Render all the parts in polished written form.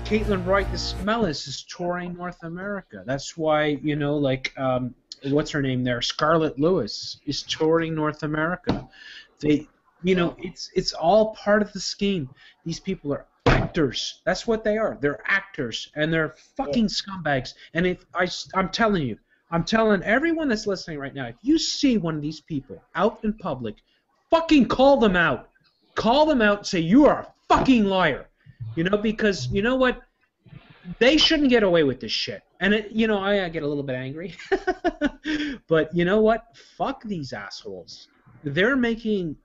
Caitlin Roig-Debellis is touring North America. That's why, like, what's her name there? Scarlett Lewis is touring North America. They, it's all part of the scheme. These people are actors. That's what they are. They're actors, and they're fucking scumbags. And I'm telling you, I'm telling everyone that's listening right now, if you see one of these people out in public, fucking call them out. Call them out and say, you are a fucking liar. Because you know what? They shouldn't get away with this shit. And, I get a little bit angry. But you know what? Fuck these assholes. They're making,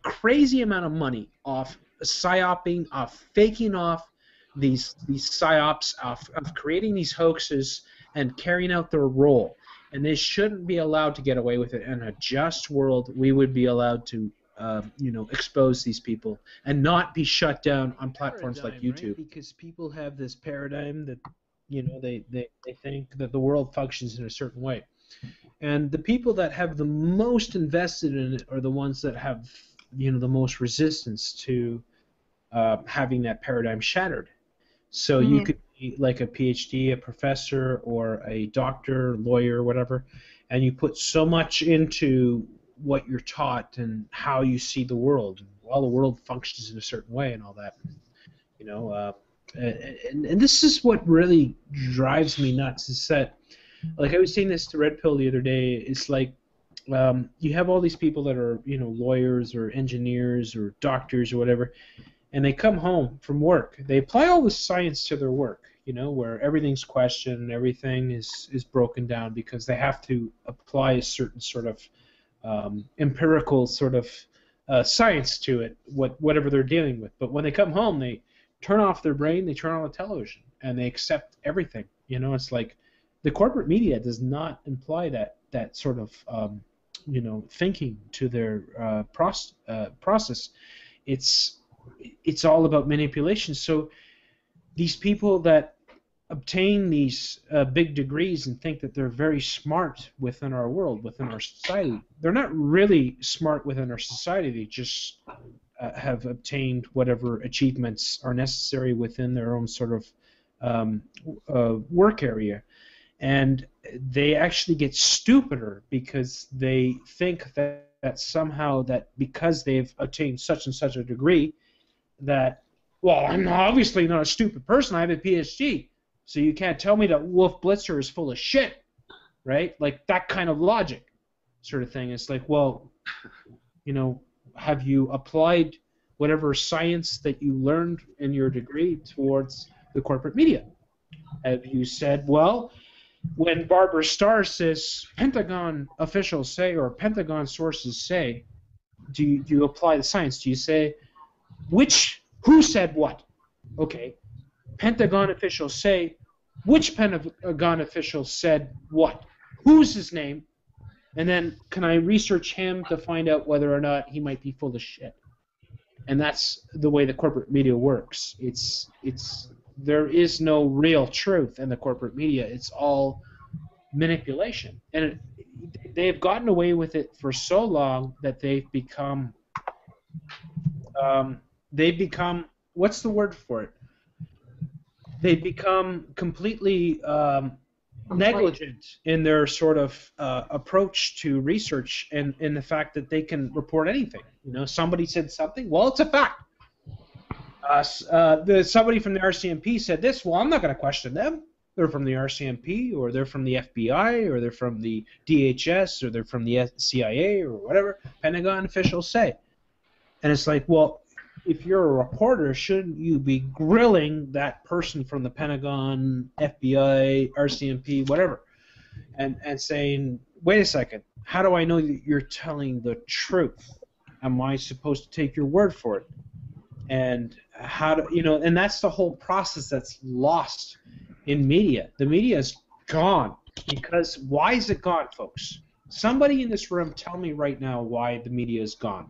crazy amount of money off psyoping, off faking off these psyops, of creating these hoaxes and carrying out their role. And they shouldn't be allowed to get away with it. In a just world, we would be allowed to expose these people and not be shut down on platforms like YouTube. Right? Because people have this paradigm that, they think that the world functions in a certain way. And the people that have the most invested in it are the ones that have, the most resistance to having that paradigm shattered. So you could be like a PhD, a professor, or a doctor, lawyer, whatever, and you put so much into what you're taught and how you see the world. Well, the world functions in a certain way and all that. And this is what really drives me nuts. Is that, like I was saying this to Red Pill the other day, it's like you have all these people that are, lawyers or engineers or doctors or whatever, and they come home from work. They apply all the science to their work, where everything's questioned, everything is broken down because they have to apply a certain sort of empirical sort of science to it, whatever they're dealing with. But when they come home, they turn off their brain, they turn on the television, and they accept everything. It's like the corporate media does not imply that sort of thinking to their process. It's all about manipulation. So these people that obtain these big degrees and think that they're very smart within our world, within our society, they're not really smart within our society. They just have obtained whatever achievements are necessary within their own sort of work area. And they actually get stupider because they think that somehow that because they've attained such and such a degree that, well, I'm obviously not a stupid person, I have a PhD. So you can't tell me that Wolf Blitzer is full of shit, right? Like that kind of logic sort of thing. It's like, well, have you applied whatever science that you learned in your degree towards the corporate media? Have you said, well, when Barbara Starr says Pentagon officials say or Pentagon sources say, do you apply the science? Do you say, who said what? Okay. Pentagon officials say, which Pentagon official said what? Who's his name? And then can I research him to find out whether or not he might be full of shit? And that's the way the corporate media works. There is no real truth in the corporate media. It's all manipulation. And they've gotten away with it for so long that they've become what's the word for it? They become completely negligent in their sort of approach to research and in the fact that they can report anything. Somebody said something, well, it's a fact. Somebody from the RCMP said this, well, I'm not going to question them. They're from the RCMP, or they're from the FBI, or they're from the DHS, or they're from the CIA, or whatever Pentagon officials say. And it's like, well, if you're a reporter, shouldn't you be grilling that person from the Pentagon, FBI, RCMP, whatever, and saying, wait a second, how do I know that you're telling the truth? Am I supposed to take your word for it? And and that's the whole process that's lost in media. The media is gone. Because why is it gone, folks? Somebody in this room tell me right now why the media is gone.